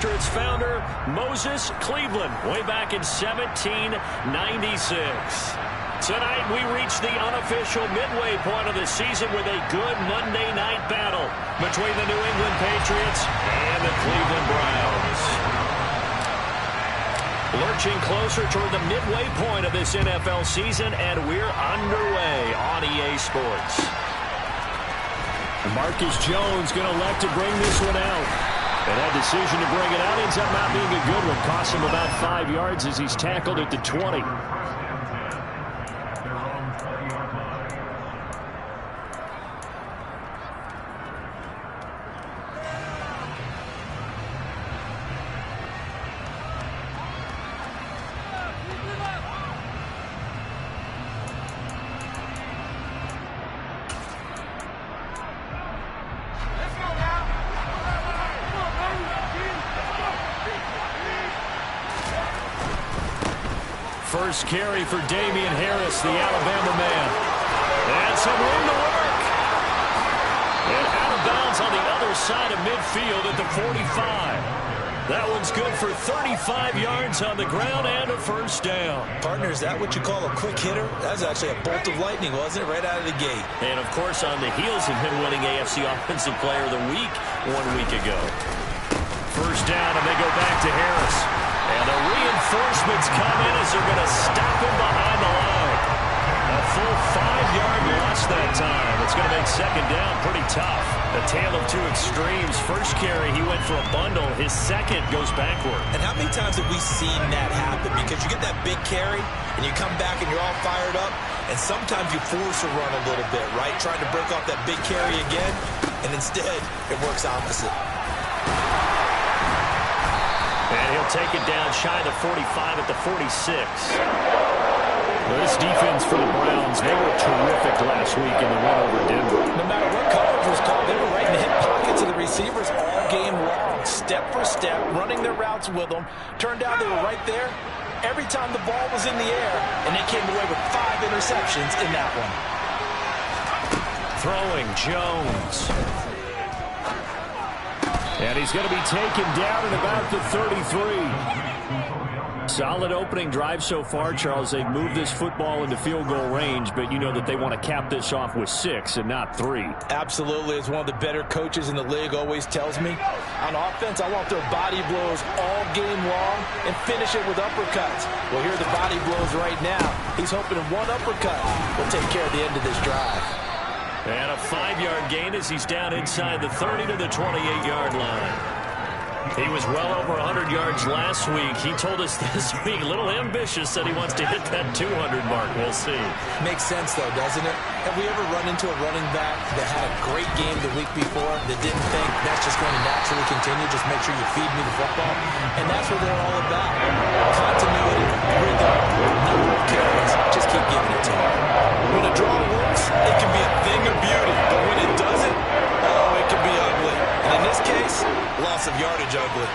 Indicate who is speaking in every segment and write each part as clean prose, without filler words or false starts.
Speaker 1: after its founder, Moses Cleveland, way back in 1796. Tonight, we reach the unofficial midway point of the season with a good Monday night battle between the New England Patriots and the Cleveland Browns. Lurching closer toward the midway point of this NFL season, and we're underway on EA Sports. Marcus Jones going to elect to bring this one out. And that decision to bring it out ends up not being a good one. Costs him about 5 yards as he's tackled at the 20. First carry for Damian Harris, the Alabama man. And some room to work. And out of bounds on the other side of midfield at the 45. That one's good for 35 yards on the ground and a first down.
Speaker 2: Partner, is that what you call a quick hitter? That was actually a bolt of lightning, wasn't it? Right out of the gate.
Speaker 1: And, of course, on the heels of him winning AFC Offensive Player of the Week 1 week ago. First down, and they go back to Harris. And the reinforcements come in as they're going to stop him behind the line. A full 5-yard loss that time. It's going to make second down pretty tough. A tale of two extremes. First carry, he went for a bundle. His second goes backward.
Speaker 2: And how many times have we seen that happen? Because you get that big carry, and you come back and you're all fired up, and sometimes you force a run a little bit, right? Trying to break off that big carry again, and instead it works opposite.
Speaker 1: And he'll take it down shy of the 45 at the 46. Well, this defense for the Browns, they were terrific last week in the win over Denver.
Speaker 2: No matter what coverage was called, they were right in the hip pockets of the receivers all game long. Step for step, running their routes with them. Turned out they were right there every time the ball was in the air, and they came away with 5 interceptions in that one.
Speaker 1: Throwing Jones. And he's going to be taken down at about the 33. Solid opening drive so far, Charles. They've moved this football into field goal range, but you know that they want to cap this off with 6 and not 3.
Speaker 2: Absolutely. As one of the better coaches in the league always tells me, on offense, I want their body blows all game long and finish it with uppercuts. Well, here are the body blows right now. He's hoping one uppercut will take care of the end of this drive.
Speaker 1: And a 5-yard gain as he's down inside the 30 to the 28-yard line. He was well over 100 yards last week. He told us this week, a little ambitious, that he wants to hit that 200 mark. We'll see.
Speaker 2: Makes sense, though, doesn't it? Have we ever run into a running back that had a great game the week before that didn't think that's just going to naturally continue? Just make sure you feed me the football. And that's what they're all about. Continuity, rhythm, number of carries. Just keep giving it to him. When a draw works, it can be a thing of beauty. But when it doesn't, oh, it can be ugly. And in this case, loss of yardage ugly.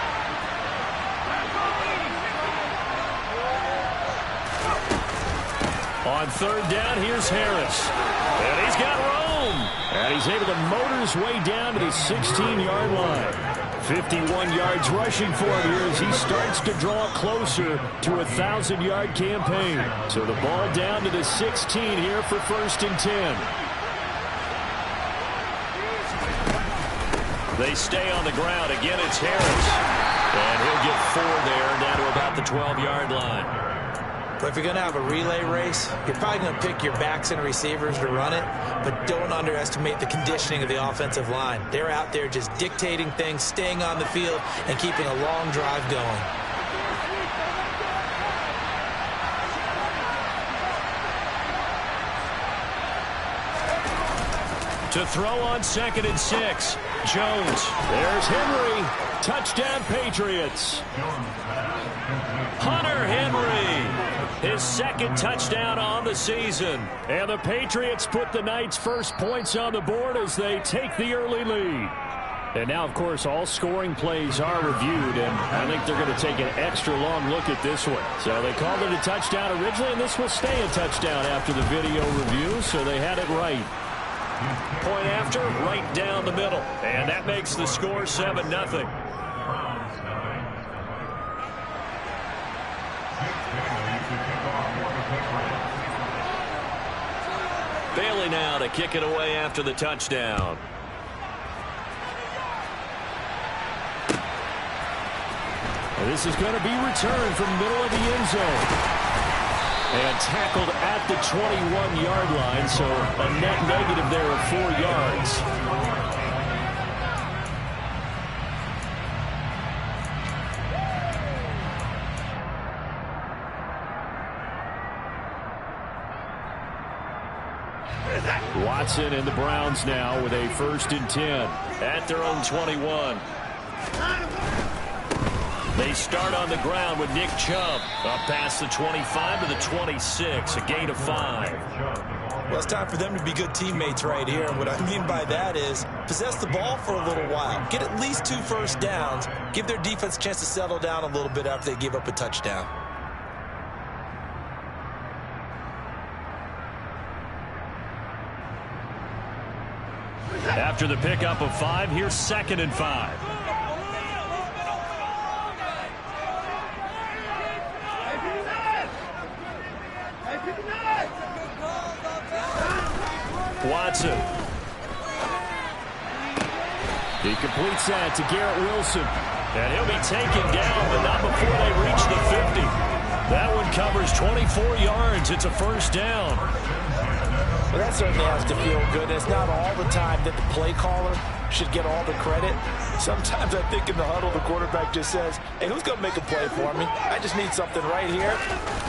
Speaker 1: On third down, here's Harris. And he's got room. And he's able to motor his way down to the 16-yard line. 51 yards rushing for him here as he starts to draw closer to a 1,000-yard campaign. So the ball down to the 16 here for 1st and 10. They stay on the ground. Again, it's Harris. And he'll get 4 there, down to about the 12-yard line.
Speaker 2: But if you're going to have a relay race, you're probably going to pick your backs and receivers to run it, but don't underestimate the conditioning of the offensive line. They're out there just dictating things, staying on the field, and keeping a long drive going.
Speaker 1: To throw on 2nd and 6. Jones. There's Henry. Touchdown, Patriots. Hunter Henry. His 2nd touchdown on the season. And the Patriots put the night's first points on the board as they take the early lead. And now, of course, all scoring plays are reviewed, and I think they're going to take an extra long look at this one. So they called it a touchdown originally, and this will stay a touchdown after the video review, so they had it right. Point after, right down the middle. And that makes the score 7-0. Bailey now to kick it away after the touchdown. This is going to be returned from the middle of the end zone. And tackled at the 21-yard line, so a net negative there of 4 yards. Watson and the Browns now with a 1st and 10 at their own 21. They start on the ground with Nick Chubb up past the 25 to the 26, a gain of 5.
Speaker 2: Well, it's time for them to be good teammates right here. And what I mean by that is possess the ball for a little while. Get at least 2 first downs. Give their defense a chance to settle down a little bit after they give up a touchdown.
Speaker 1: After the pickup of 5, here's 2nd and 5. Watson. He completes that to Garrett Wilson. And he'll be taken down, but not before they reach the 50. That one covers 24 yards. It's a 1st down.
Speaker 2: Well, that certainly has to feel good. It's not all the time that the play caller should get all the credit. Sometimes I think in the huddle, the quarterback just says, hey, who's going to make a play for me? I just need something right here.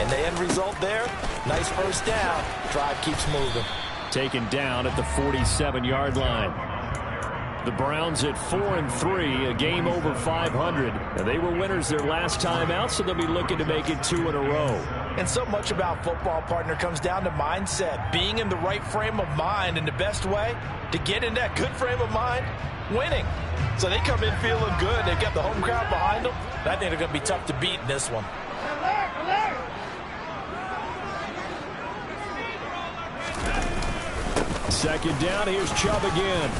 Speaker 2: And the end result there, nice 1st down. Drive keeps moving.
Speaker 1: Taken down at the 47-yard line. The Browns at 4-3, a game over 500. And they were winners their last time out, so they'll be looking to make it 2 in a row.
Speaker 2: And so much about football, partner, comes down to mindset. Being in the right frame of mind, and the best way to get in that good frame of mind, winning. So they come in feeling good. They've got the home crowd behind them. I think they're going to be tough to beat in this one.
Speaker 1: Second down, here's Chubb again.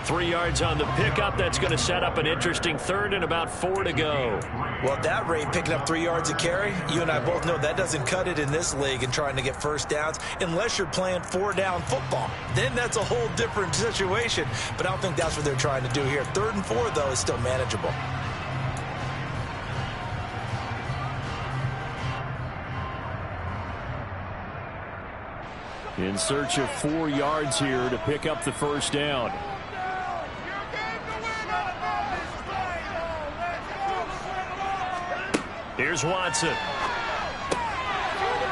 Speaker 1: 3 yards on the pickup. That's going to set up an interesting 3rd and about 4 to go.
Speaker 2: Well, at that rate, picking up 3 yards a carry, you and I both know that doesn't cut it in this league and trying to get 1st downs unless you're playing 4-down football. Then that's a whole different situation. But I don't think that's what they're trying to do here. 3rd and 4, though, is still manageable.
Speaker 1: In search of 4 yards here to pick up the 1st down. Here's Watson.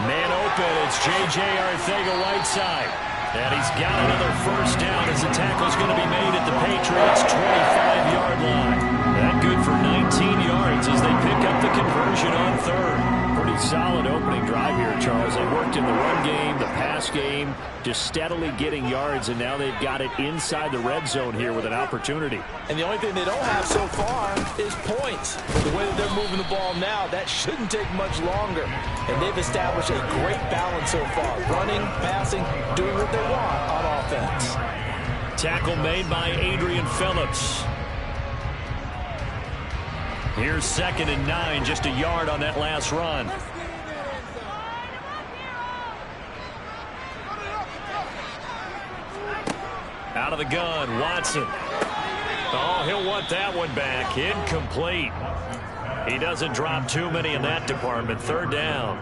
Speaker 1: Man open. It's J.J. Arcega-Whiteside. And he's got another 1st down as the tackle's going to be made at the Patriots' 25-yard line. That good for 19 yards as they pick up the conversion on 3rd. Pretty solid opening drive here, Charles. They worked in the run game, the pass game, just steadily getting yards, and now they've got it inside the red zone here with an opportunity.
Speaker 2: And the only thing they don't have so far is points. The way that they're moving the ball now, that shouldn't take much longer. And they've established a great balance so far. Running, passing, doing what they want on offense.
Speaker 1: Tackle made by Adrian Phillips. Here's 2nd and 9, just a yard on that last run. Out of the gun, Watson. Oh, he'll want that one back. Incomplete. He doesn't drop too many in that department. 3rd down.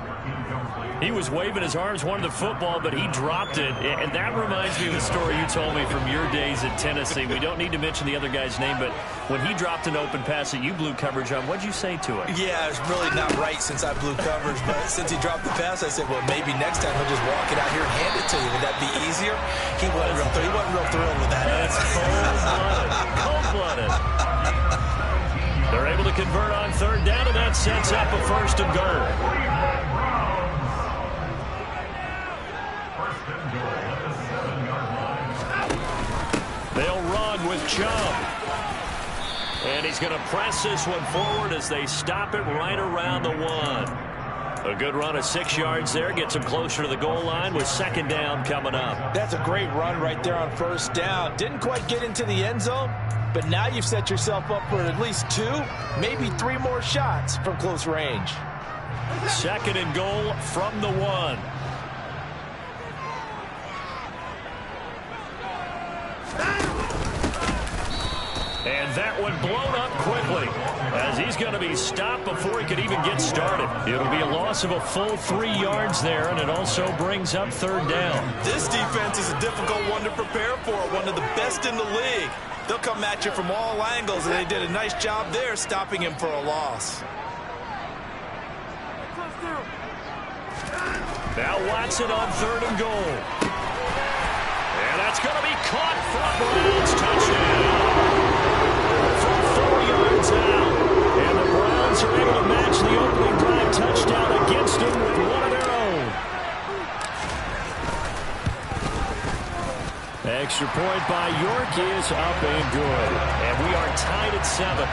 Speaker 1: He was waving his arms, wanted the football, but he dropped it. And that reminds me of the story you told me from your days at Tennessee. We don't need to mention the other guy's name, but when he dropped an open pass that you blew coverage on, what'd you say to it?
Speaker 2: Yeah, it's really not right since I blew coverage, but since he dropped the pass, I said, well, maybe next time he'll just walk it out here and hand it to you. Would that be easier? He wasn't real thrilled with that.
Speaker 1: That's cold-blooded. Cold-blooded. They're able to convert on 3rd down, and that sets up a 1st and goal. They'll run with Chubb. And he's going to press this one forward as they stop it right around the 1. A good run of 6 yards there. Gets him closer to the goal line with 2nd down coming up.
Speaker 2: That's a great run right there on 1st down. Didn't quite get into the end zone, but now you've set yourself up for at least 2, maybe 3 more shots from close range.
Speaker 1: 2nd and goal from the 1. And that one blown up quickly, as he's going to be stopped before he could even get started. It'll be a loss of a full 3 yards there, and it also brings up third down.
Speaker 2: This defense is a difficult one to prepare for, one of the best in the league. They'll come at you from all angles, and they did a nice job there stopping him for a loss.
Speaker 1: Now Watson on 3rd and goal. And that's going to be caught for a Browns touchdown. From 4 yards out. And the Browns are able to match the opening drive touchdown against them with one of their own. Extra point by York is up and good. And we are tied at 7.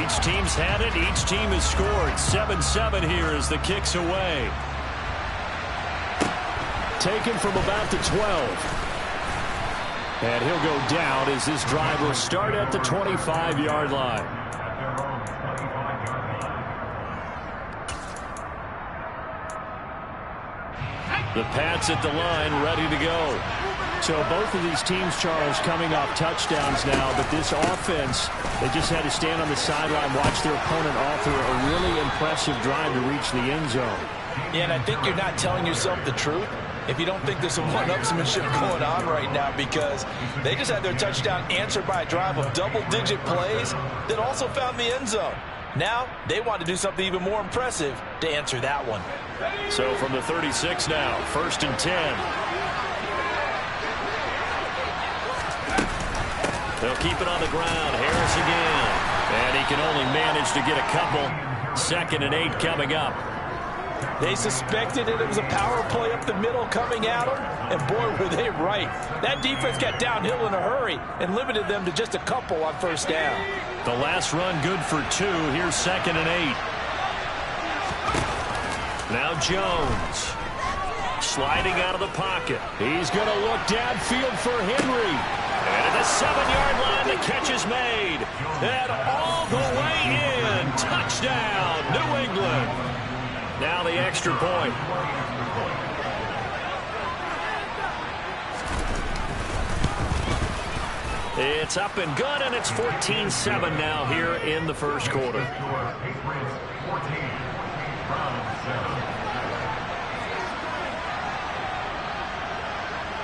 Speaker 1: Each team's had it. Each team has scored. 7-7 here as the kick's away. Taken from about the 12. And he'll go down as this drive will start at the 25-yard line. The Pats at the line, ready to go. So both of these teams, Charles, coming off touchdowns now, but this offense, they just had to stand on the sideline, watch their opponent offer a really impressive drive to reach the end zone.
Speaker 2: Yeah, and I think you're not telling yourself the truth if you don't think there's some one-upsmanship going on right now, because they just had their touchdown answered by a drive of double-digit plays that also found the end zone. Now they want to do something even more impressive to answer that one.
Speaker 1: So from the 36 now, 1st and 10. They'll keep it on the ground. Harris again. And he can only manage to get a couple. 2nd and 8 coming up.
Speaker 2: They suspected it was a power play up the middle coming at them, and boy, were they right. That defense got downhill in a hurry and limited them to just a couple on 1st down.
Speaker 1: The last run good for 2. Here's 2nd and 8. Now Jones. Sliding out of the pocket. He's going to look downfield for Henry. And at the 7-yard line, the catch is made. And all the way in. Touchdown, New England. Now the extra point. It's up and good, and it's 14-7 now here in the first quarter.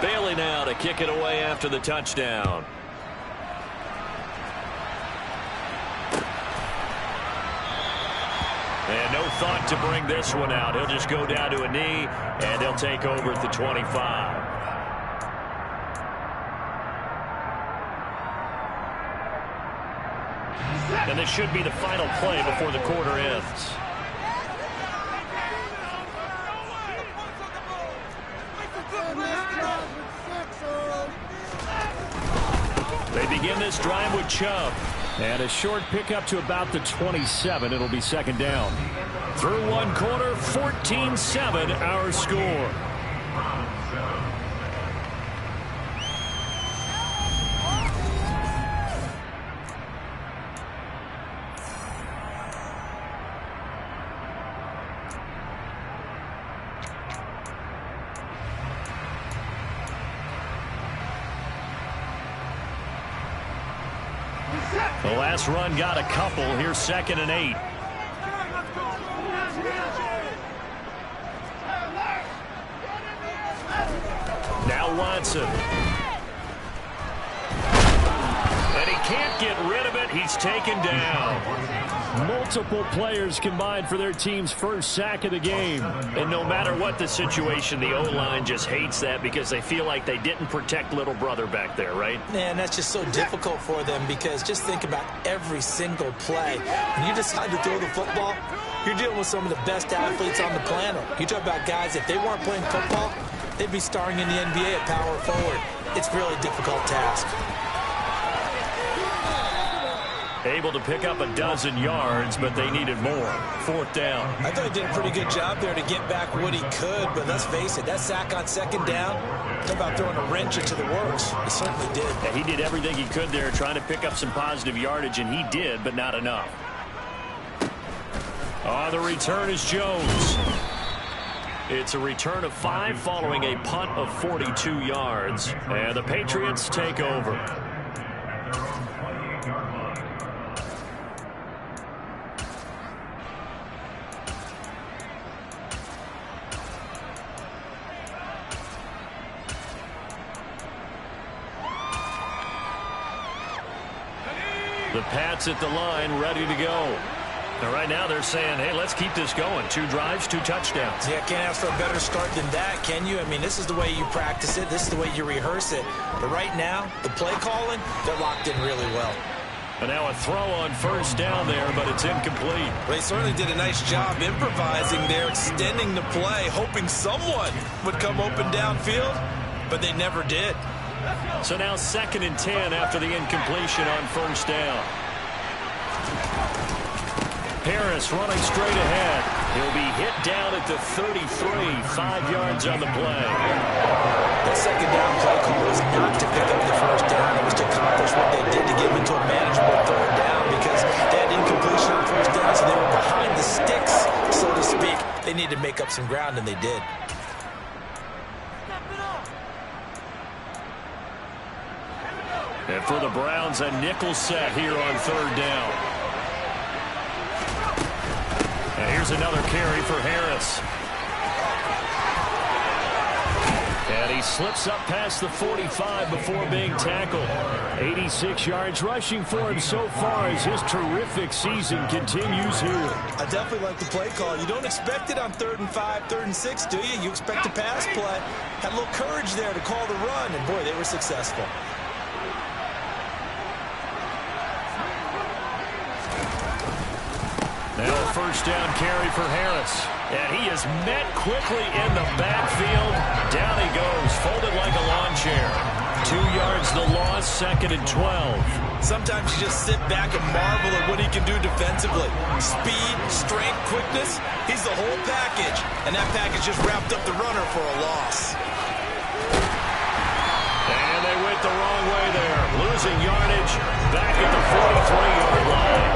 Speaker 1: Bailey now to kick it away after the touchdown. And no thought to bring this one out. He'll just go down to a knee, and they'll take over at the 25. And this should be the final play before the quarter ends. They begin this drive with Chubb. And a short pickup to about the 27. It'll be 2nd down. Through 1 quarter, 14-7 our score. The last run got a couple. Here's 2nd and 8. Now Watson. And he can't get rid of it. He's taken down. Multiple players combined for their team's first sack of the game. And no matter what the situation, the O-line just hates that because they feel like they didn't protect little brother back there, right?
Speaker 2: Man, that's just so difficult for them, because just think about every single play. When you decide to throw the football, you're dealing with some of the best athletes on the planet. You talk about guys, if they weren't playing football, they'd be starring in the NBA at power forward. It's a really difficult task.
Speaker 1: Able to pick up a dozen yards, but they needed more. 4th down.
Speaker 2: I thought he did a pretty good job there to get back what he could, but let's face it, that sack on 2nd down, talk about throwing a wrench into the works. He certainly did.
Speaker 1: Yeah, he did everything he could there, trying to pick up some positive yardage, and he did, but not enough. On the return is Jones. It's a return of 5 following a punt of 42 yards. And the Patriots take over. The Pats at the line, ready to go. And right now they're saying, hey, let's keep this going. 2 drives, 2 touchdowns.
Speaker 2: Yeah, can't ask for a better start than that, can you? I mean, this is the way you practice it. This is the way you rehearse it. But right now, the play calling, they're locked in really well.
Speaker 1: And now a throw on first down there, but it's incomplete.
Speaker 3: They certainly did a nice job improvising there, extending the play, hoping someone would come open downfield, but they never did.
Speaker 1: So now 2nd and 10 after the incompletion on first down. Harris running straight ahead. He'll be hit down at the 33, 5 yards on the play.
Speaker 2: That second down play call was not to pick up the first down. It was to accomplish what they did to get them into a manageable 3rd down because they had incompletion on first down, so they were behind the sticks, so to speak. They needed to make up some ground, and they did.
Speaker 1: And for the Browns, a nickel set here on 3rd down. And here's another carry for Harris. And he slips up past the 45 before being tackled. 86 yards rushing for him so far as his terrific season continues here.
Speaker 3: I definitely like the play call. You don't expect it on 3rd and 5, 3rd and 6, do you? You expect a pass play. Had a little courage there to call the run, and boy, they were successful.
Speaker 1: Now a first down carry for Harris. And he is met quickly in the backfield. Down he goes, folded like a lawn chair. 2 yards the loss, 2nd and 12.
Speaker 3: Sometimes you just sit back and marvel at what he can do defensively. Speed, strength, quickness, he's the whole package. And that package just wrapped up the runner for a loss.
Speaker 1: And they went the wrong way there. Losing yardage back at the 43-yard line.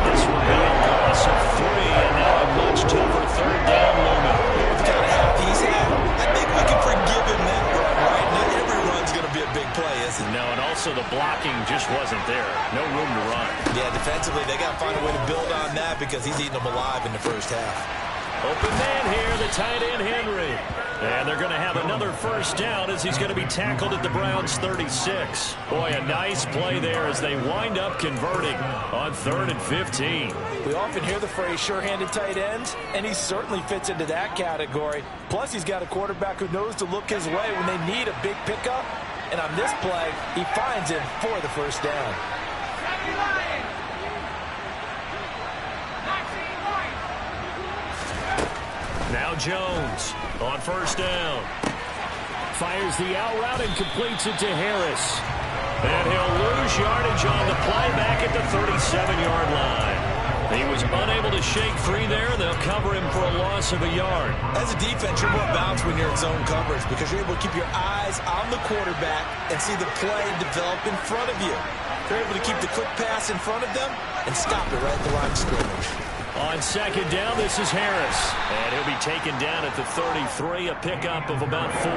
Speaker 1: This will be a loss of 3, and now a much tougher 3rd down moment.
Speaker 3: With the kind of half he's had, I think we can forgive him that run, right? Not every run's going to be a big play, is it?
Speaker 1: No, and also the blocking just wasn't there. No room to run.
Speaker 3: Yeah, defensively, they got to find a way to build on that because he's eating them alive in the first half.
Speaker 1: Open man here, the tight end Henry. And they're going to have another first down as he's going to be tackled at the Browns' 36. Boy, a nice play there as they wind up converting on 3rd and 15.
Speaker 2: We often hear the phrase sure-handed tight ends, and he certainly fits into that category. Plus, he's got a quarterback who knows to look his way when they need a big pickup. And on this play, he finds him for the first down.
Speaker 1: Now Jones on first down. Fires the out route and completes it to Harris. And he'll lose yardage on the play back at the 37-yard line. He was unable to shake free there. They'll cover him for a loss of a yard.
Speaker 3: As a defense, you're more balanced when you're in zone coverage because you're able to keep your eyes on the quarterback and see the play develop in front of you. You're able to keep the quick pass in front of them and stop it right at the line of scrimmage.
Speaker 1: On second down, this is Harris. And he'll be taken down at the 33, a pickup of about 4.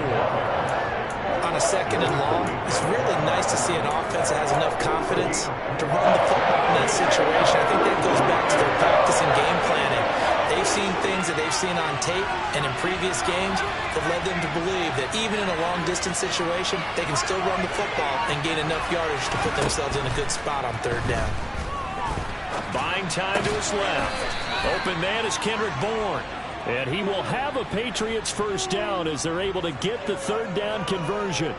Speaker 2: On a 2nd and long, it's really nice to see an offense that has enough confidence to run the football in that situation. I think that goes back to their practice and game planning. They've seen things that they've seen on tape and in previous games that led them to believe that even in a long-distance situation, they can still run the football and gain enough yardage to put themselves in a good spot on 3rd down.
Speaker 1: Buying time to his left. Open man is Kendrick Bourne. And he will have a Patriots first down as they're able to get the 3rd down conversion.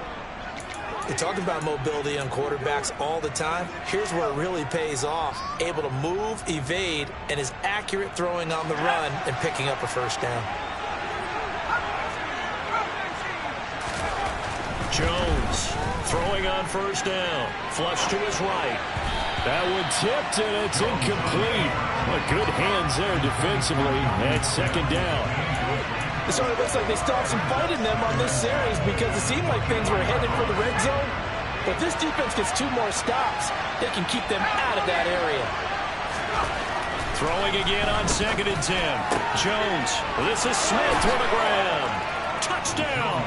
Speaker 2: We talk about mobility on quarterbacks all the time. Here's where it really pays off. Able to move, evade, and is accurate throwing on the run and picking up a first down.
Speaker 1: Jones throwing on first down. Flush to his right. That one tipped, and it's incomplete. But good hands there defensively at 2nd down.
Speaker 2: It sort of looks like they stopped some fight in them on this series because it seemed like things were headed for the red zone. But this defense gets 2 more stops. They can keep them out of that area.
Speaker 1: Throwing again on 2nd and 10. Jones. This is Smith with a grab. Touchdown.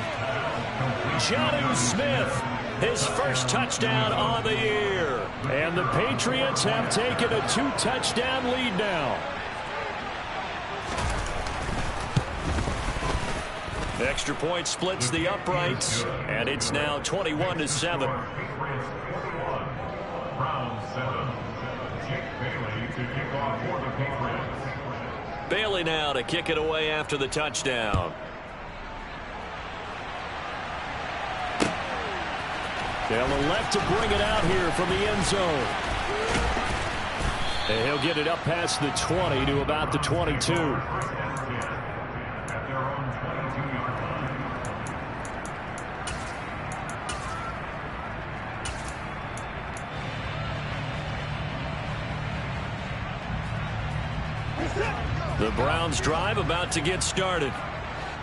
Speaker 1: Jonnu Smith, his first touchdown on the year. And the Patriots have taken a 2-touchdown lead now. Extra point splits the uprights, and it's now 21-7. Bailey now to kick it away after the touchdown. Down the left to bring it out here from the end zone. And he'll get it up past the 20 to about the 22. The Browns drive about to get started.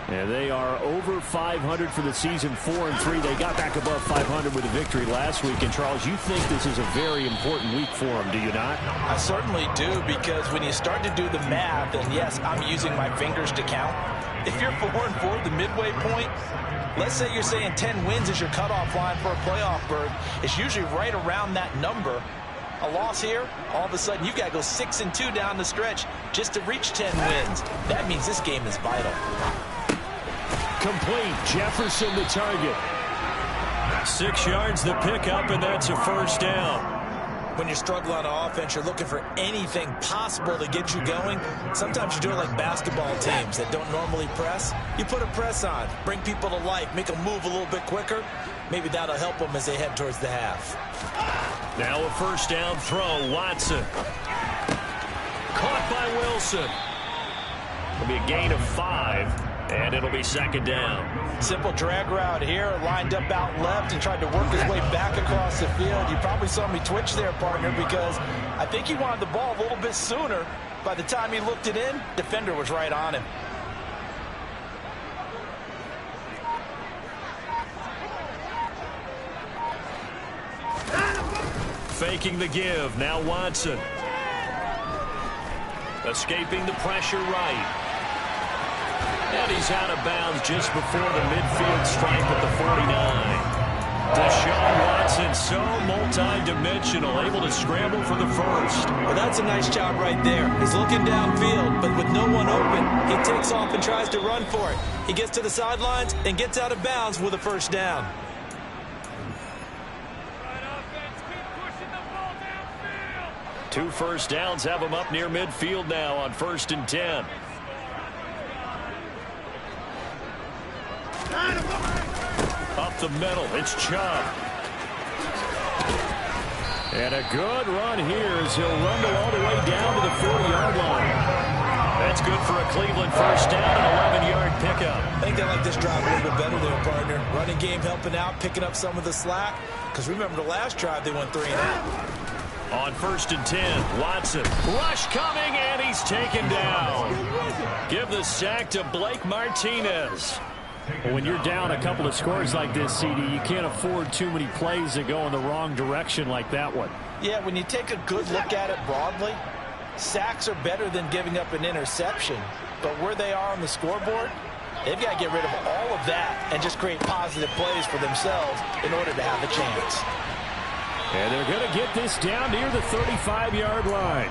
Speaker 1: And they are over 500 for the season, 4-3. They got back above 500 with a victory last week. And, Charles, you think this is a very important week for them, do you not?
Speaker 2: I certainly do, because when you start to do the math, and yes, I'm using my fingers to count. If you're 4-4, the midway point, let's say you're saying 10 wins is your cutoff line for a playoff berth. It's usually right around that number. A loss here, all of a sudden you've got to go 6-2 down the stretch just to reach 10 wins. That means this game is vital.
Speaker 1: Complete. Jefferson the target. 6 yards the pickup, and that's a first down.
Speaker 2: When you struggle on offense, you're looking for anything possible to get you going. Sometimes you do it like basketball teams that don't normally press. You put a press on, bring people to life, make them move a little bit quicker. Maybe that'll help them as they head towards the half.
Speaker 1: Now a first down throw. Watson. Caught by Wilson. It'll be a gain of 5. And it'll be 2nd down.
Speaker 2: Simple drag route here, lined up out left and tried to work his way back across the field. You probably saw me twitch there, partner, because I think he wanted the ball a little bit sooner. By the time he looked it in, defender was right on him.
Speaker 1: Faking the give. Now Watson. Escaping the pressure right. And he's out of bounds just before the midfield stripe at the 49. Deshaun Watson, so multi-dimensional, able to scramble for the first.
Speaker 2: Well, that's a nice job right there. He's looking downfield, but with no one open, he takes off and tries to run for it. He gets to the sidelines and gets out of bounds with a first down.
Speaker 1: Two first downs have him up near midfield now on 1st and 10. Up the middle, it's Chubb. And a good run here as he'll rumble all the way down to the 40-yard line. That's good for a Cleveland first down and 11-yard pickup.
Speaker 2: I think they like this drive a little bit better there, partner. Running game helping out, picking up some of the slack. Because remember the last drive, they went 3 and out.
Speaker 1: On 1st and 10, Watson. Rush coming, and he's taken down. Give the sack to Blake Martinez. When you're down a couple of scores like this, CD, you can't afford too many plays that go in the wrong direction like that one.
Speaker 2: Yeah, when you take a good look at it broadly, sacks are better than giving up an interception. But where they are on the scoreboard, they've got to get rid of all of that and just create positive plays for themselves in order to have a chance.
Speaker 1: And they're going to get this down near the 35-yard line.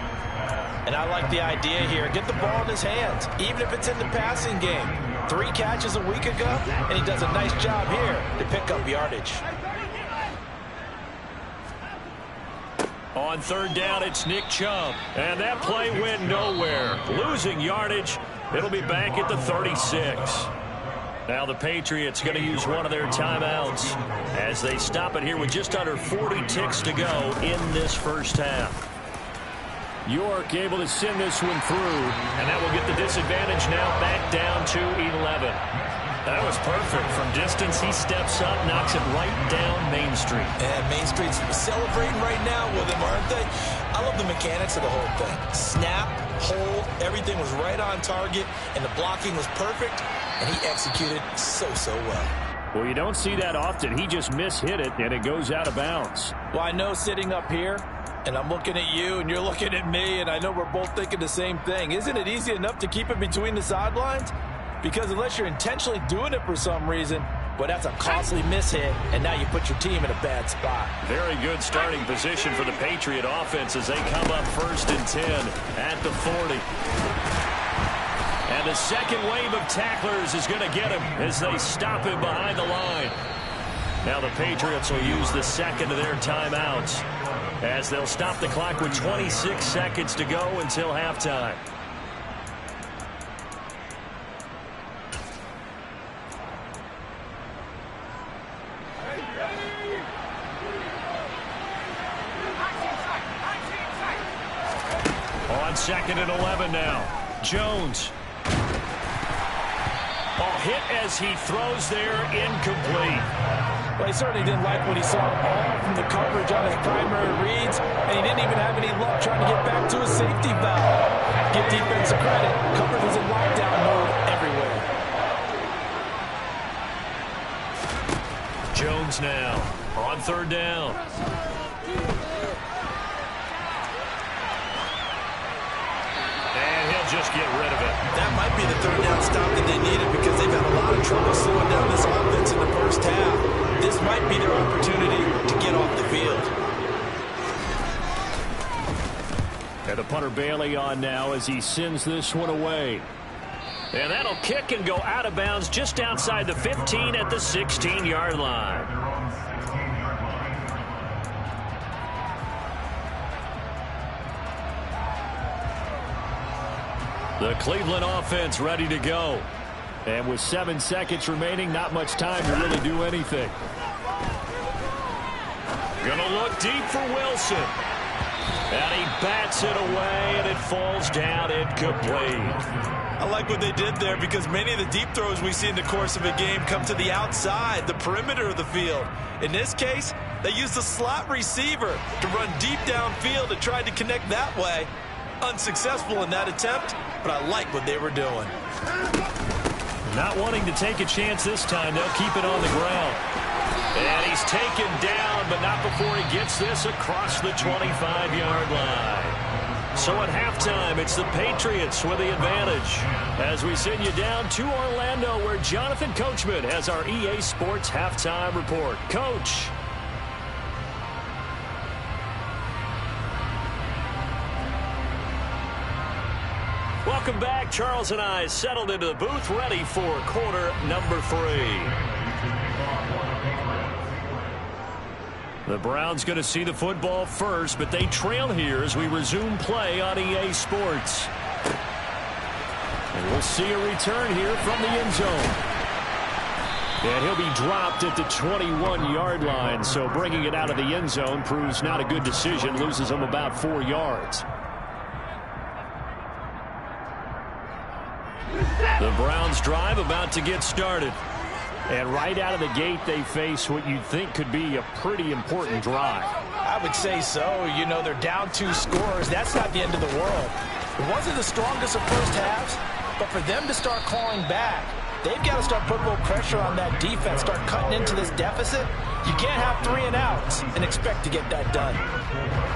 Speaker 2: And I like the idea here. Get the ball in his hands, even if it's in the passing game. 3 catches a week ago, and he does a nice job here to pick up yardage.
Speaker 1: On 3rd down, it's Nick Chubb. And that play went nowhere. Losing yardage. It'll be back at the 36. Now the Patriots going to use one of their timeouts as they stop it here with just under 40 ticks to go in this first half. York able to send this one through, and that will get the disadvantage now back down to 11. That was perfect. From distance, he steps up, knocks it right down Main Street.
Speaker 2: And Main Street's celebrating right now with him, aren't they? I love the mechanics of the whole thing. Snap, hold, everything was right on target, and the blocking was perfect, and he executed so well.
Speaker 1: Well, you don't see that often. He just mishit it, and it goes out of bounds.
Speaker 2: Well, I know sitting up here,
Speaker 3: And I'm looking at you, and you're looking at me, and I know we're both thinking the same thing. Isn't it easy enough to keep it between the sidelines? Because unless you're intentionally doing it for some reason, but that's a costly mishit, and now you put your team in a bad spot.
Speaker 1: Very good starting position for the Patriot offense as they come up 1st and 10 at the 40. And the second wave of tacklers is going to get him as they stop him behind the line. Now the Patriots will use the second of their timeouts as they'll stop the clock with 26 seconds to go until halftime. On 2nd and 11 now. Jones. Ball hit as he throws there, incomplete.
Speaker 3: Well, he certainly didn't like what he saw all from the coverage on his primary reads, and he didn't even have any luck trying to get back to his safety valve. Give defense credit. Coverage was in lockdown mode everywhere.
Speaker 1: Jones now on 3rd down. And he'll just get rid of it.
Speaker 3: That might be the 3rd down stop that they needed because they've had a lot of trouble slowing down this offense in the first half. This might be their opportunity to get off the field.
Speaker 1: And the punter Bailey on now as he sends this one away. And that'll kick and go out of bounds just outside the 15 at the 16-yard line. The Cleveland offense ready to go. And with 7 seconds remaining, not much time to really do anything. Gonna look deep for Wilson. And he bats it away, and it falls down incomplete.
Speaker 3: I like what they did there because many of the deep throws we see in the course of a game come to the outside, the perimeter of the field. In this case, they used a slot receiver to run deep downfield and tried to connect that way. Unsuccessful in that attempt, but I like what they were doing.
Speaker 1: Not wanting to take a chance this time, they'll keep it on the ground. And he's taken down, but not before he gets this across the 25-yard line. So at halftime, it's the Patriots with the advantage. As we send you down to Orlando, where Jonathan Coachman has our EA Sports halftime report. Coach. Welcome back. Charles and I settled into the booth, ready for quarter number 3. The Browns going to see the football first, but they trail here as we resume play on EA Sports. And we'll see a return here from the end zone. And he'll be dropped at the 21-yard line, so bringing it out of the end zone proves not a good decision, loses him about 4 yards. The Browns drive about to get started. And right out of the gate, they face what you'd think could be a pretty important drive.
Speaker 3: I would say so. You know, they're down 2 scores. That's not the end of the world. It wasn't the strongest of first halves, but for them to start clawing back, they've got to start putting a little pressure on that defense, start cutting into this deficit. You can't have 3 and outs and expect to get that done.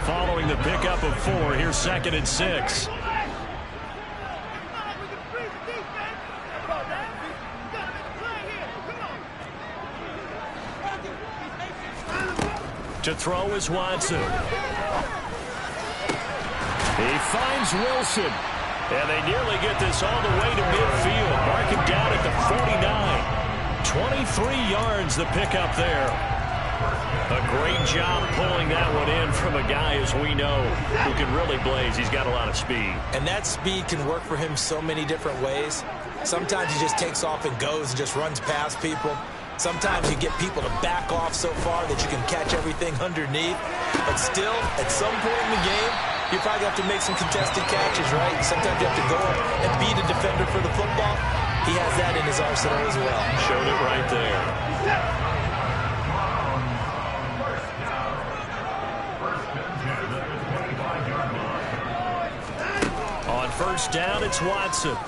Speaker 1: Following the pickup of 4, here's 2nd and 6. To throw is Watson. He finds Wilson. And they nearly get this all the way to midfield. Mark him down at the 49. 23 yards the pickup there. A great job pulling that one in from a guy, as we know, who can really blaze. He's got a lot of speed.
Speaker 2: And that speed can work for him so many different ways. Sometimes he just takes off and goes and just runs past people. Sometimes you get people to back off so far that you can catch everything underneath. But still, at some point in the game, you probably have to make some contested catches, right? Sometimes you have to go up and beat a defender for the football. He has that in his arsenal as well.
Speaker 1: Showed it right there. On 1st down, it's Watson.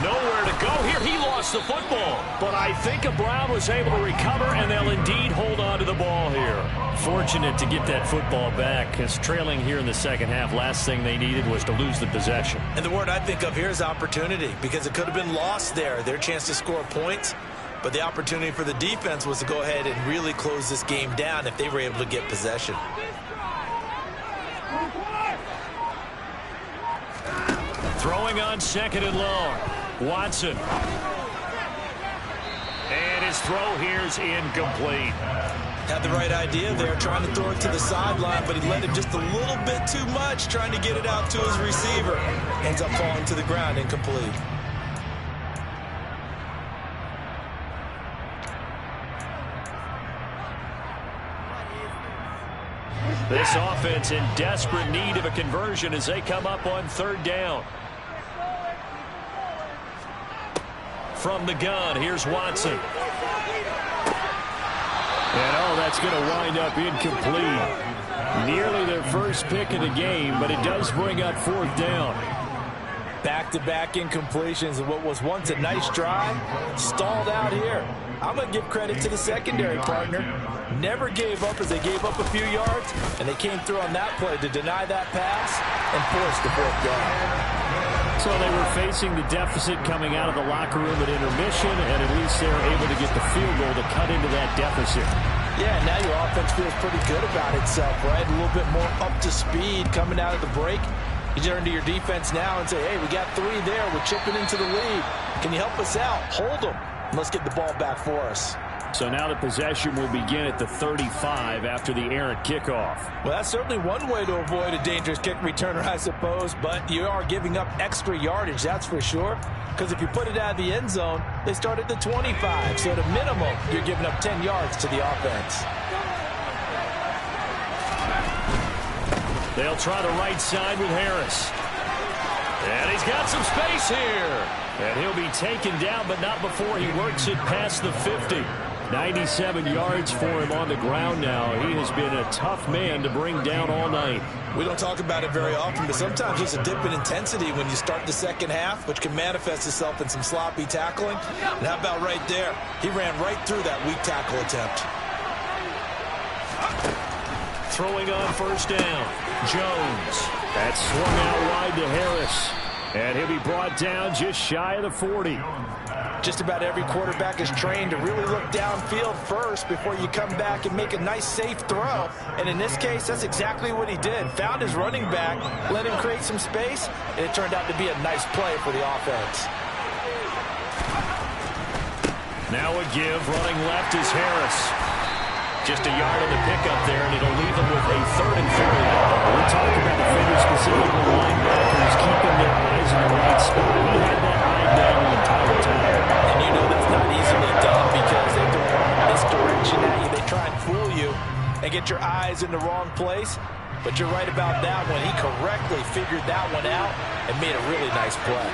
Speaker 1: Nowhere to go here. He lost lost the football. But I think a Brown was able to recover, and they'll indeed hold on to the ball here. Fortunate to get that football back, because trailing here in the second half, last thing they needed was to lose the possession.
Speaker 3: And the word I think of here is opportunity, because it could have been lost there, their chance to score points. But the opportunity for the defense was to go ahead and really close this game down if they were able to get possession.
Speaker 1: Throwing on second and long. Watson. And his throw here's incomplete.
Speaker 3: Had the right idea there, trying to throw it to the sideline, but he let it just a little bit too much, trying to get it out to his receiver. Ends up falling to the ground, incomplete.
Speaker 1: This offense in desperate need of a conversion as they come up on third down. From the gun, here's Watson. And that's going to wind up incomplete. Nearly their first pick of the game, but it does bring up fourth down.
Speaker 3: Back-to-back incompletions of what was once a nice drive, stalled out here. I'm going to give credit to the secondary partner. Never gave up as they gave up a few yards, and they came through on that play to deny that pass and force the fourth down.
Speaker 1: So they were facing the deficit coming out of the locker room at intermission, and at least they were able to get the field goal to cut into that deficit.
Speaker 3: Yeah, now your offense feels pretty good about itself, right? A little bit more up to speed coming out of the break. You turn to your defense now and say, hey, we got 3 there. We're chipping into the lead. Can you help us out? Hold them. And let's get the ball back for us.
Speaker 1: So now the possession will begin at the 35 after the errant kickoff.
Speaker 3: Well, that's certainly one way to avoid a dangerous kick returner, I suppose, but you are giving up extra yardage, that's for sure. Because if you put it out of the end zone, they start at the 25. So at a minimum, you're giving up 10 yards to the offense.
Speaker 1: They'll try the right side with Harris. And he's got some space here. And he'll be taken down, but not before he works it past the 50. 97 yards for him on the ground now. He has been a tough man to bring down all night.
Speaker 3: We don't talk about it very often, but sometimes there's a dip in intensity when you start the second half, which can manifest itself in some sloppy tackling. And how about right there? He ran right through that weak tackle attempt.
Speaker 1: Throwing on first down. Jones. That's swung out wide to Harris. And he'll be brought down just shy of the 40.
Speaker 3: Just about every quarterback is trained to really look downfield first before you come back and make a nice, safe throw. And in this case, that's exactly what he did. Found his running back, let him create some space, and it turned out to be a nice play for the offense.
Speaker 1: Now a give. Running left is Harris. Just a yard on the pickup there, and it'll leave them with a 3rd and 3. We talked about defenders, specifically linebackers, keeping their eyes in the right spot. He had that eye down the entire time.
Speaker 3: And you know that's not easily done because they throw misdirection at you. They try and fool you and get your eyes in the wrong place. But you're right about that one. He correctly figured that one out and made a really nice play.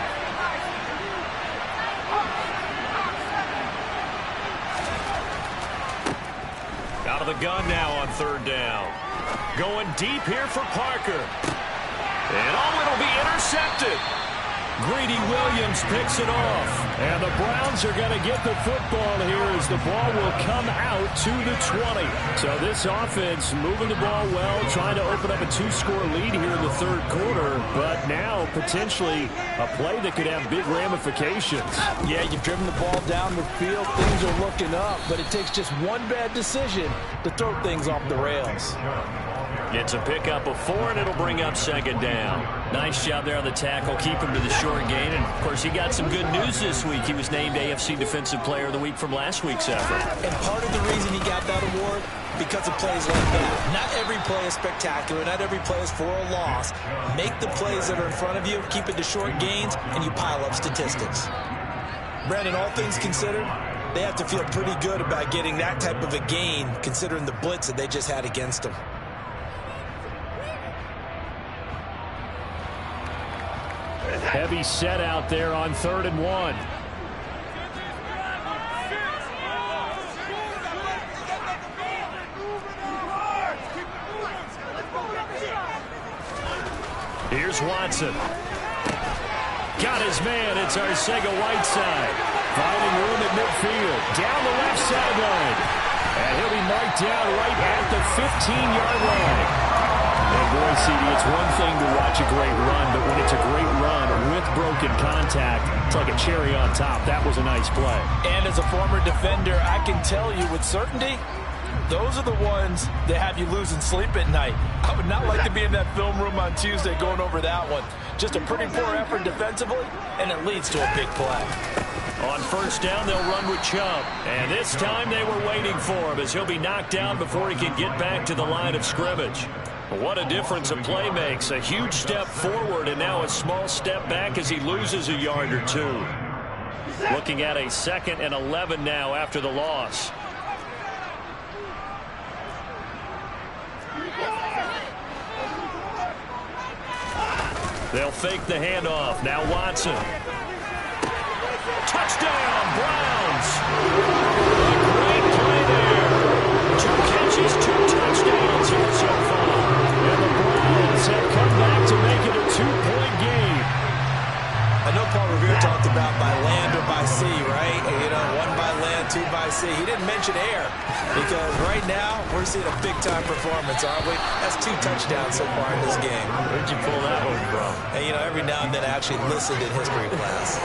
Speaker 1: Out of the gun now on 3rd down. Going deep here for Parker. And it'll be intercepted. Greedy Williams picks it off. And the Browns are going to get the football here as the ball will come out to the 20. So this offense moving the ball well, trying to open up a 2-score lead here in the 3rd quarter. But now potentially a play that could have big ramifications.
Speaker 3: Yeah, you've driven the ball down the field. Things are looking up, but it takes just one bad decision to throw things off the rails.
Speaker 1: It's a pickup of 4, and it'll bring up 2nd down. Nice job there on the tackle, keep him to the short gain. And, of course, he got some good news this week. He was named AFC Defensive Player of the Week from last week's effort.
Speaker 3: And part of the reason he got that award, because of plays like that. Not every play is spectacular. Not every play is for a loss. Make the plays that are in front of you, keep it to short gains, and you pile up statistics. Brandon, all things considered, they have to feel pretty good about getting that type of a gain, considering the blitz that they just had against them.
Speaker 1: Heavy set out there on 3rd and 1. Here's Watson. Got his man. It's S2w8. Finding field, down the left sideline. And he'll be marked down right at the 15-yard line. And boy, CD, it's one thing to watch a great run, but when it's a great run with broken contact, it's like a cherry on top. That was a nice play.
Speaker 3: And as a former defender, I can tell you with certainty, those are the ones that have you losing sleep at night. I would not like to be in that film room on Tuesday going over that one. Just a pretty poor effort defensively, and it leads to a big play.
Speaker 1: On first down, they'll run with Chubb. And this time they were waiting for him as he'll be knocked down before he can get back to the line of scrimmage. What a difference a play makes. A huge step forward and now a small step back as he loses a yard or two. Looking at a 2nd and 11 now after the loss. They'll fake the handoff. Now Watson. Touchdown, Browns. Great play there. 2 catches, 2 touchdowns here so far. And the Browns have come back to make it a 2-point game.
Speaker 2: I know Paul Revere talked about by land or by sea, right? You know, 1 by land, 2 by sea. He didn't mention air because right now we're seeing a big-time performance, aren't we? That's 2 touchdowns so far in this game.
Speaker 1: Where'd you pull that one from?
Speaker 2: And, you know, every now and then I actually listened in history class.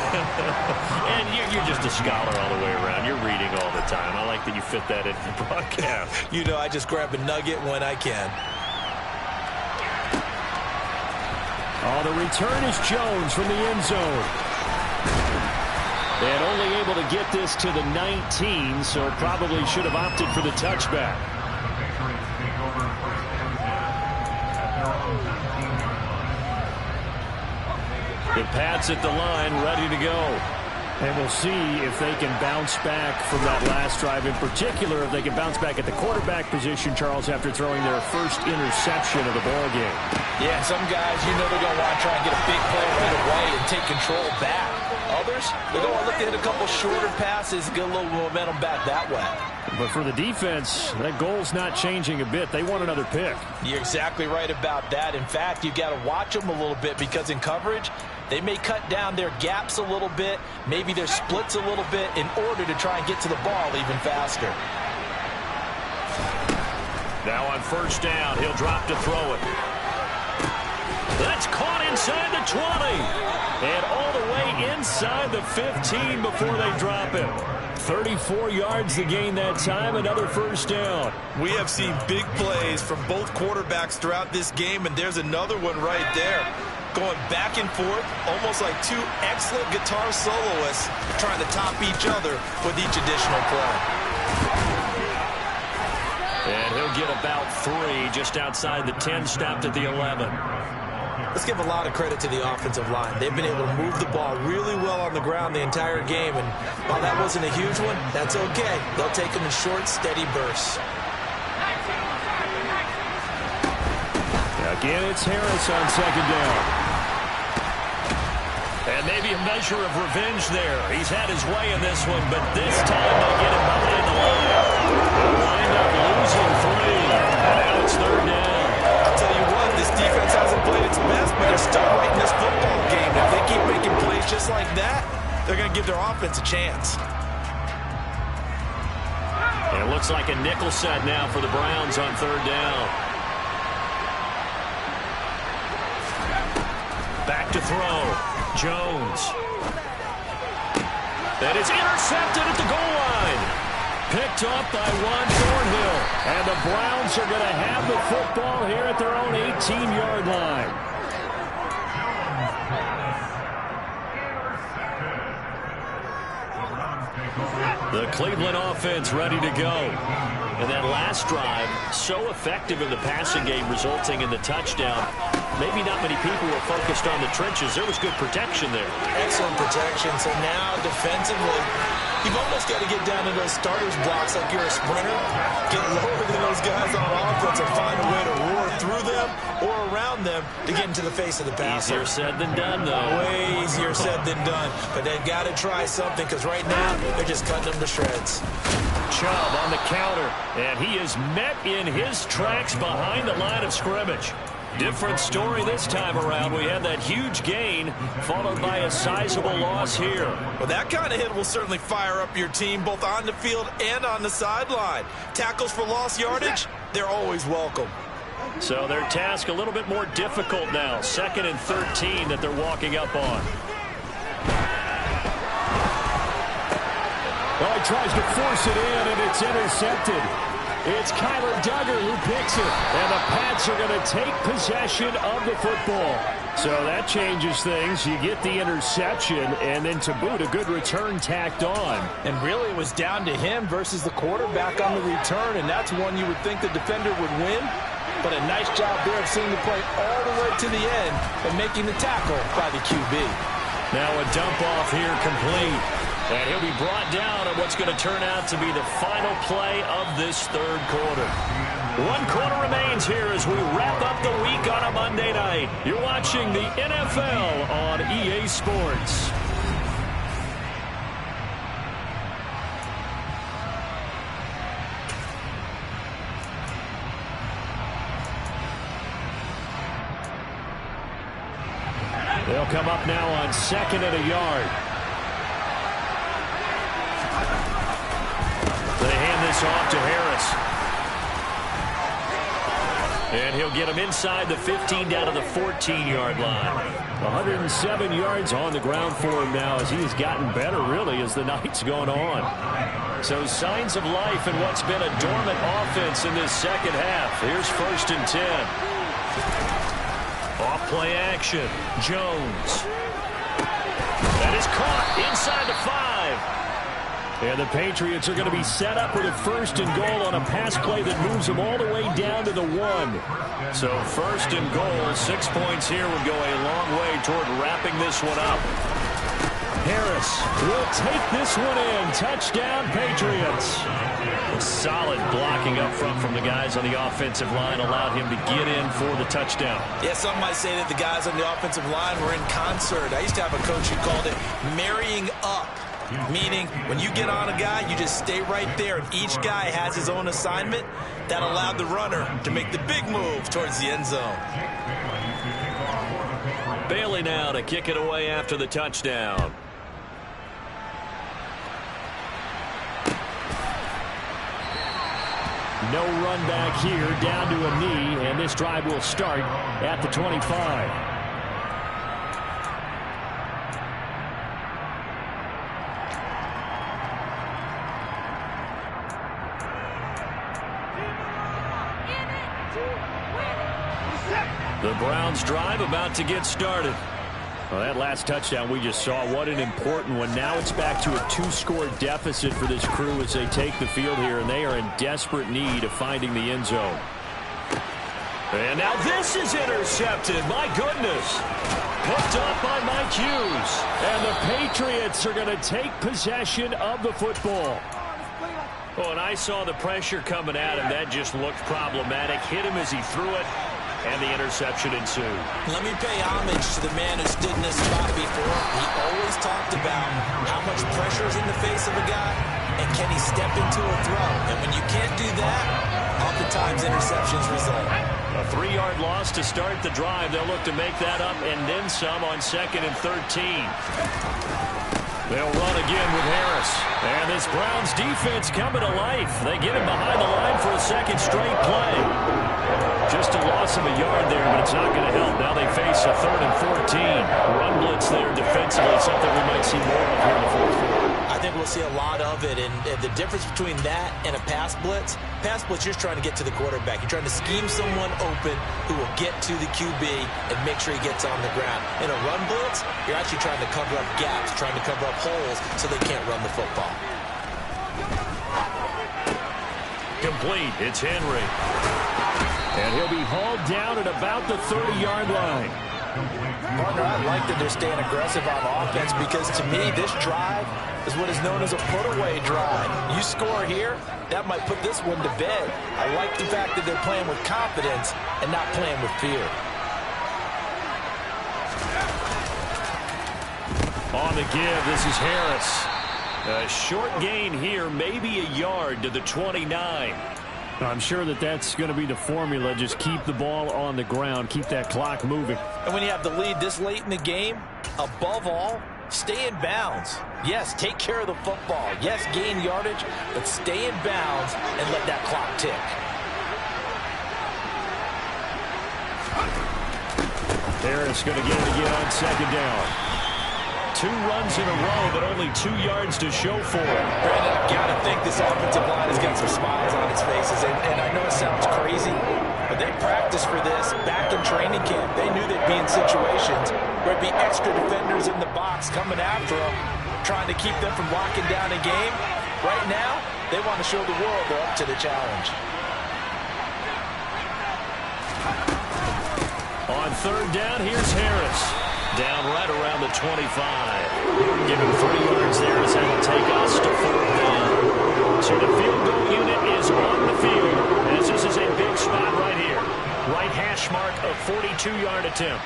Speaker 1: And you're just a scholar all the way around. You're reading all the time. I like that you fit that in the broadcast.
Speaker 2: You know, I just grab a nugget when I can.
Speaker 1: Oh, the return is Jones from the end zone. And only able to get this to the 19, so probably should have opted for the touchback. The Pats at the line, ready to go. And we'll see if they can bounce back from that last drive. In particular, if they can bounce back at the quarterback position, Charles, after throwing their first interception of the ball game.
Speaker 3: Yeah, some guys, you know they're going to want to try and get a big play right away and take control back. Others, they're going to look to hit a couple shorter passes, get a little momentum back that way.
Speaker 1: But for the defense, that goal's not changing a bit. They want another pick.
Speaker 3: You're exactly right about that. In fact, you've got to watch them a little bit because in coverage, they may cut down their gaps a little bit, maybe their splits a little bit in order to try and get to the ball even faster.
Speaker 1: Now on first down, he'll drop to throw it. That's caught inside the 20. And all the way inside the 15 before they drop it. 34 yards to gain that time, another first down.
Speaker 3: We have seen big plays from both quarterbacks throughout this game, and there's another one right there. Going back and forth, almost like 2 excellent guitar soloists trying to top each other with each additional play.
Speaker 1: And he'll get about 3 just outside the 10, stopped at the 11.
Speaker 2: Let's give a lot of credit to the offensive line. They've been able to move the ball really well on the ground the entire game, and while that wasn't a huge one, that's okay. They'll take them in short, steady bursts.
Speaker 1: Again, it's Harris on second down. And maybe a measure of revenge there. He's had his way in this one, but this time they'll get him behind the line. They'll wind up losing 3. And now it's third down.
Speaker 3: I'll tell you what, this defense hasn't played its best, but they're still right in this football game. If they keep making plays just like that, they're going to give their offense a chance.
Speaker 1: And it looks like a nickel set now for the Browns on third down. Back to throw. Jones. That is intercepted at the goal line. Picked up by Juan Thornhill. And the Browns are going to have the football here at their own 18-yard line. The Cleveland offense ready to go. And that last drive, so effective in the passing game, resulting in the touchdown. Maybe not many people were focused on the trenches. There was good protection there.
Speaker 2: Excellent protection. So now, defensively, you've almost got to get down to those starters blocks like you're a sprinter. Get lower than those guys on offense and find a way to roar through them or around them to get into the face of the passer.
Speaker 1: Easier said than done, though.
Speaker 2: Way easier said than done. But they've got to try something because right now, they're just cutting them to shreds.
Speaker 1: Chubb on the counter, and he is met in his tracks behind the line of scrimmage. Different story this time around. We had that huge gain followed by a sizable loss here.
Speaker 3: Well, that kind of hit will certainly fire up your team both on the field and on the sideline. Tackles for lost yardage, they're always welcome.
Speaker 1: So their task a little bit more difficult now. 2nd and 13 that they're walking up on.
Speaker 4: Well, he tries to force it in, and it's intercepted. It's Kyler Duggar who picks it. And the Pats are going to take possession of the football. So that changes things. You get the interception, and then to boot, a good return tacked on.
Speaker 2: And really, it was down to him versus the quarterback on the return, and that's one you would think the defender would win. But a nice job there of seeing the play all the way to the end and making the tackle by the QB.
Speaker 1: Now a dump off here complete. And he'll be brought down on what's going to turn out to be the final play of this 3rd quarter. 1 quarter remains here as we wrap up the week on a Monday night. You're watching the NFL on EA Sports. They'll come up now on 2nd and a yard. They hand this off to Harris. And he'll get him inside the 15 down to the 14-yard line.
Speaker 4: 107 yards on the ground for him now as he has gotten better, really, as the night's gone on.
Speaker 1: So signs of life in what's been a dormant offense in this 2nd half. Here's 1st and 10. Off play action. Jones. That is caught inside the 5.
Speaker 4: And the Patriots are going to be set up with a 1st and goal on a pass play that moves them all the way down to the 1.
Speaker 1: So 1st and goal, 6 points here would go a long way toward wrapping this one up.
Speaker 4: Harris will take this one in. Touchdown, Patriots.
Speaker 1: Solid blocking up front from the guys on the offensive line allowed him to get in for the touchdown.
Speaker 3: Yeah, some might say that the guys on the offensive line were in concert. I used to have a coach who called it marrying up, meaning when you get on a guy, you just stay right there, and each guy has his own assignment. That allowed the runner to make the big move towards the end zone.
Speaker 1: Bailey now to kick it away after the touchdown.
Speaker 4: No run back here, down to a knee, and this drive will start at the 25.
Speaker 1: The Browns drive about to get started.
Speaker 4: Well, that last touchdown we just saw, what an important one. Now it's back to a 2-score deficit for this crew as they take the field here, and they are in desperate need of finding the end zone.
Speaker 1: And now this is intercepted. My goodness. Hooked up by Mike Hughes.
Speaker 4: And the Patriots are going to take possession of the football.
Speaker 1: Oh, and I saw the pressure coming at him. That just looked problematic. Hit him as he threw it. And the interception ensued.
Speaker 3: Let me pay homage to the man who stood in this spot before. He always talked about how much pressure is in the face of a guy, and can he step into a throw. And when you can't do that, oftentimes interceptions result.
Speaker 1: A 3-yard loss to start the drive. They'll look to make that up and then some on 2nd and 13. They'll run again with Harris. And this Browns defense coming to life. They get him behind the line for a 2nd straight play. Just a loss of a yard there, but it's not going to help. Now they face a 3rd and 14. Run blitz there defensively, something we might see more of here in the 4th quarter.
Speaker 3: I think we'll see a lot of it, and the difference between that and a pass blitz, you're just trying to get to the quarterback. You're trying to scheme someone open who will get to the QB and make sure he gets on the ground. In a run blitz, you're actually trying to cover up gaps, trying to cover up holes so they can't run the football.
Speaker 1: Complete. It's Henry.
Speaker 4: And he'll be hauled down at about the 30-yard line.
Speaker 2: Partner, I like that they're staying aggressive on offense because, to me, this drive is what is known as a put-away drive. You score here, that might put this one to bed. I like the fact that they're playing with confidence and not playing with fear.
Speaker 1: On the give, this is Harris. A short gain here, maybe a yard to the 29. I'm sure that's going to be the formula. Just keep the ball on the ground. Keep that clock moving.
Speaker 2: And when you have the lead this late in the game, above all, stay in bounds. Yes, take care of the football. Yes, gain yardage, but stay in bounds and let that clock tick.
Speaker 1: Harris going to get it again on second down. 2 runs in a row, but only 2 yards to show for it.
Speaker 2: Brandon, I've got to think this offensive line has got some smiles on its faces. And I know it sounds crazy, but they practiced for this back in training camp. They knew they'd be in situations where there'd be extra defenders in the box coming after them, trying to keep them from locking down a game. Right now, they want to show the world they're up to the challenge.
Speaker 1: On third down, here's Harris. Down right around the 25. Give him 3 yards there as that'll take us to fourth down. So the field goal unit is on the field as this is a big spot right here. Right hash mark of 42-yard attempt.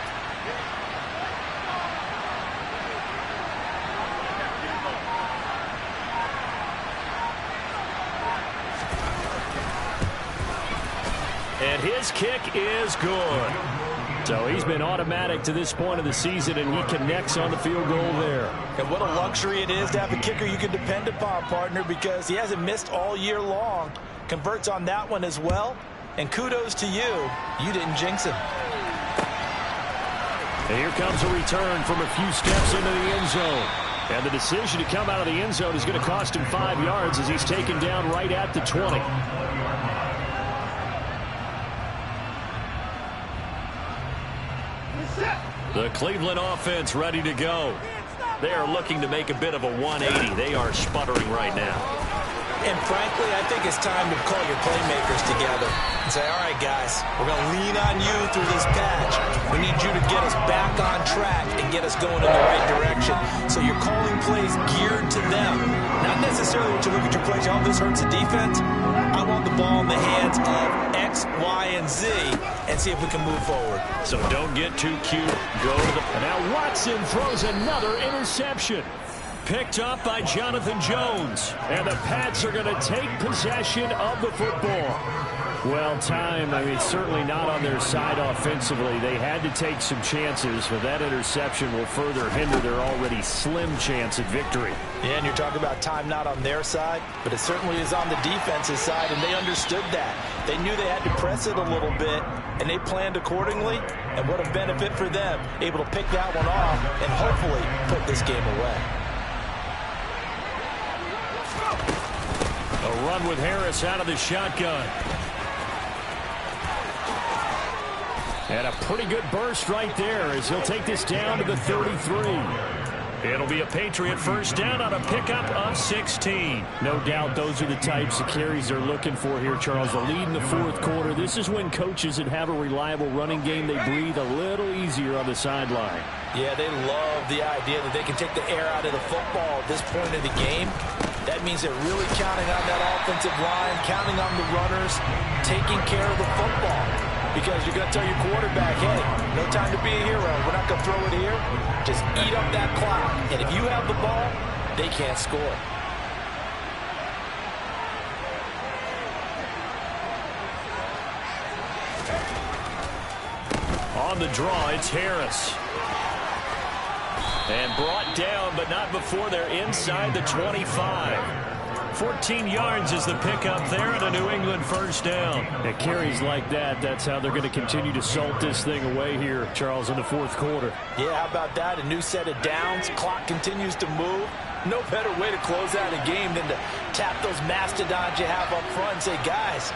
Speaker 1: And his kick is good. So he's been automatic to this point of the season, and he connects on the field goal there.
Speaker 2: And what a luxury it is to have a kicker you can depend upon, partner, because he hasn't missed all year long. Converts on that one as well. And kudos to you. You didn't jinx him.
Speaker 1: And here comes a return from a few steps into the end zone. And the decision to come out of the end zone is going to cost him 5 yards as he's taken down right at the 20. The Cleveland offense ready to go. They are looking to make a bit of a 180. They are sputtering right now.
Speaker 2: And frankly, I think it's time to call your playmakers together and say, all right, guys, we're going to lean on you through this patch. We need you to get us back on track and get us going in the right direction. So you're calling plays geared to them. Not necessarily when you look at your plays, oh, this hurts the defense. I want the ball in the hands of X, Y, and Z and see if we can move forward.
Speaker 1: So don't get too cute. Go to the... And now Watson throws another interception. Picked up by Jonathan Jones. And the Pats are going to take possession of the football. Well, certainly not on their side offensively. They had to take some chances, but that interception will further hinder their already slim chance at victory.
Speaker 2: Yeah, and you're talking about time not on their side, but it certainly is on the defensive side, and they understood that. They knew they had to press it a little bit, and they planned accordingly, and what a benefit for them, able to pick that one off and hopefully put this game away.
Speaker 1: A run with Harris out of the shotgun. And a pretty good burst right there as he'll take this down to the 33. It'll be a Patriot first down on a pickup of 16. No doubt those are the types of carries they're looking for here, Charles. The lead in the fourth quarter. This is when coaches that have a reliable running game, they breathe a little easier on the sideline.
Speaker 2: Yeah, they love the idea that they can take the air out of the football at this point of the game. That means they're really counting on that offensive line, counting on the runners, taking care of the football. Because you're going to tell your quarterback, hey, no time to be a hero. We're not going to throw it here. Just eat up that clock. And if you have the ball, they can't score.
Speaker 1: On the draw, it's Harris. And brought down, but not before they're inside the 25. 14 yards is the pickup there and a New England first down. It carries like that. That's how they're going to continue to salt this thing away here, Charles, in the fourth quarter.
Speaker 2: Yeah, how about that? A new set of downs. Clock continues to move. No better way to close out a game than to tap those mastodons you have up front and say, guys,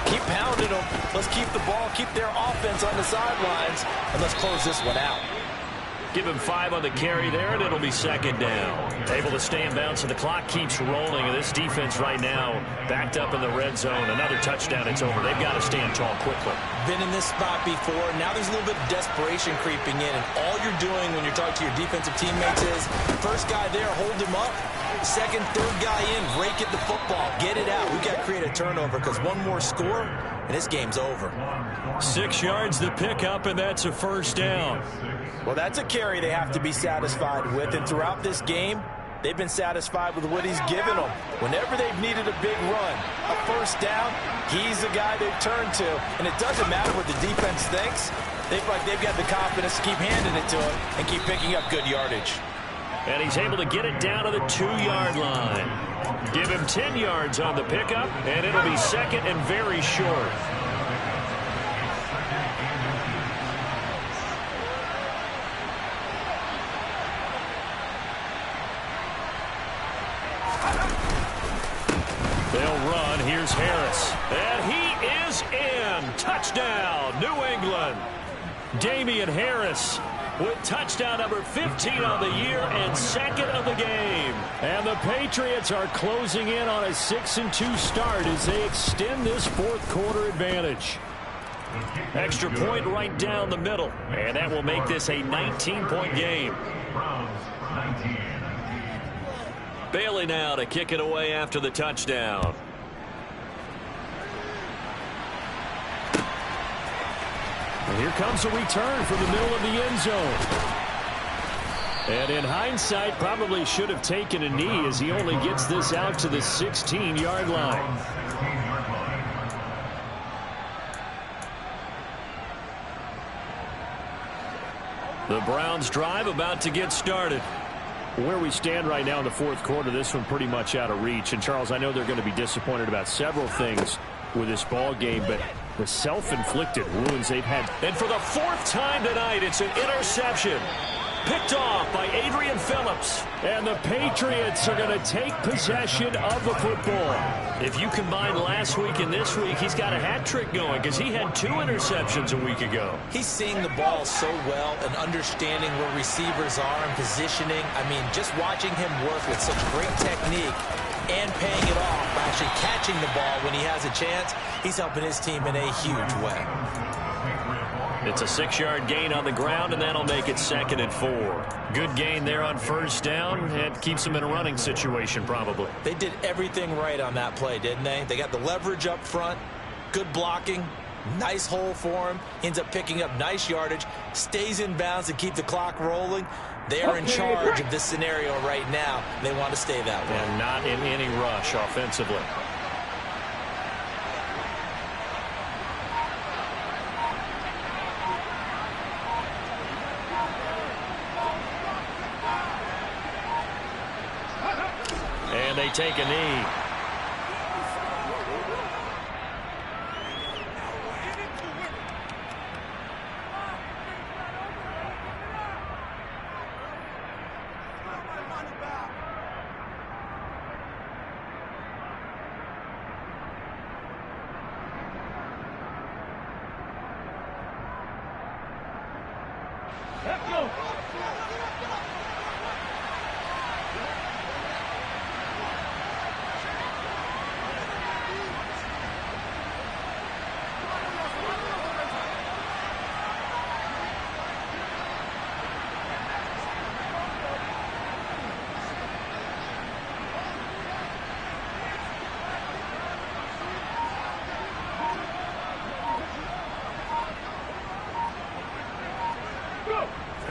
Speaker 2: keep pounding them. Let's keep the ball, keep their offense on the sidelines, and let's close this one out.
Speaker 1: Give him 5 on the carry there, and it'll be second down. Able to stay in bounds, so the clock keeps rolling. And this defense right now backed up in the red zone. Another touchdown, it's over. They've got to stand tall quickly.
Speaker 2: Been in this spot before. Now there's a little bit of desperation creeping in. And all you're doing when you're talking to your defensive teammates is, first guy there, hold him up. Second, third guy in, rake at the football. Get it out. We've got to create a turnover because one more score, and this game's over.
Speaker 1: 6 yards the pickup, and that's a first down.
Speaker 2: Well, that's a carry they have to be satisfied with. And throughout this game,
Speaker 3: They've been satisfied with what he's given them. Whenever they've needed a big run, a first down, he's the guy they've turned to. And it doesn't matter what the defense thinks. They feel like they've got the confidence to keep handing it to him and keep picking up good yardage.
Speaker 1: And he's able to get it down to the 2-yard line. Give him 10 yards on the pickup, and it'll be second and very short. They'll run. Here's Harris. And he is in. Touchdown, New England. Damian Harris with touchdown number 15 on the year and second of the game. And the Patriots are closing in on a 6-2 start as they extend this fourth quarter advantage. Extra point right down the middle, and that will make this a 19-point game. Bailey now to kick it away after the touchdown. And here comes a return from the middle of the end zone. And in hindsight, probably should have taken a knee as he only gets this out to the 16-yard line. The Browns drive about to get started. Where we stand right now in the fourth quarter, this one pretty much out of reach. And, Charles, I know they're going to be disappointed about several things with this ball game, but the self-inflicted wounds they've had. And for the fourth time tonight, it's an interception. Picked off by Adrian Phillips. And the Patriots are going to take possession of the football. If you combine last week and this week, he's got a hat trick going because he had 2 interceptions a week ago.
Speaker 2: He's seeing the ball so well and understanding where receivers are and positioning. I mean, just watching him work with such great technique and paying it off by actually catching the ball when he has a chance, he's helping his team in a huge way.
Speaker 1: It's a 6-yard gain on the ground, and that'll make it 2nd and 4. Good gain there on first down, and keeps them in a running situation probably.
Speaker 2: They did everything right on that play, didn't they? They got the leverage up front, good blocking, nice hole for him, ends up picking up nice yardage, stays in bounds to keep the clock rolling. They are in charge of this scenario right now. They want to stay that way.
Speaker 1: And not in any rush offensively. And they take a knee.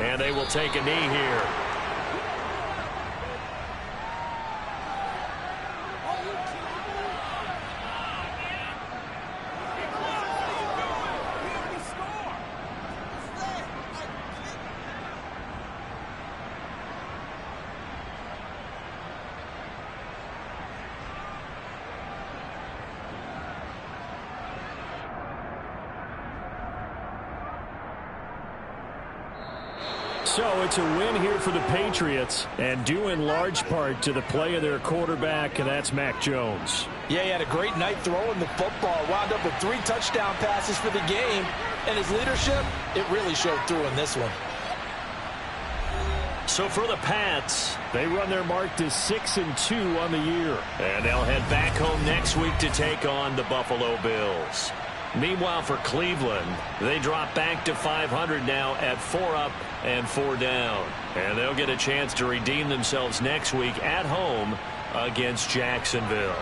Speaker 1: And they will take a knee here. So it's a win here for the Patriots, and due in large part to the play of their quarterback, and that's Mac Jones.
Speaker 2: Yeah, he had a great night throwing the football. Wound up with 3 touchdown passes for the game, and his leadership, it really showed through in this one.
Speaker 1: So for the Pats, they run their mark to 6-2 on the year. And they'll head back home next week to take on the Buffalo Bills. Meanwhile, for Cleveland, they drop back to 500 now at 4 up and 4 down. And they'll get a chance to redeem themselves next week at home against Jacksonville.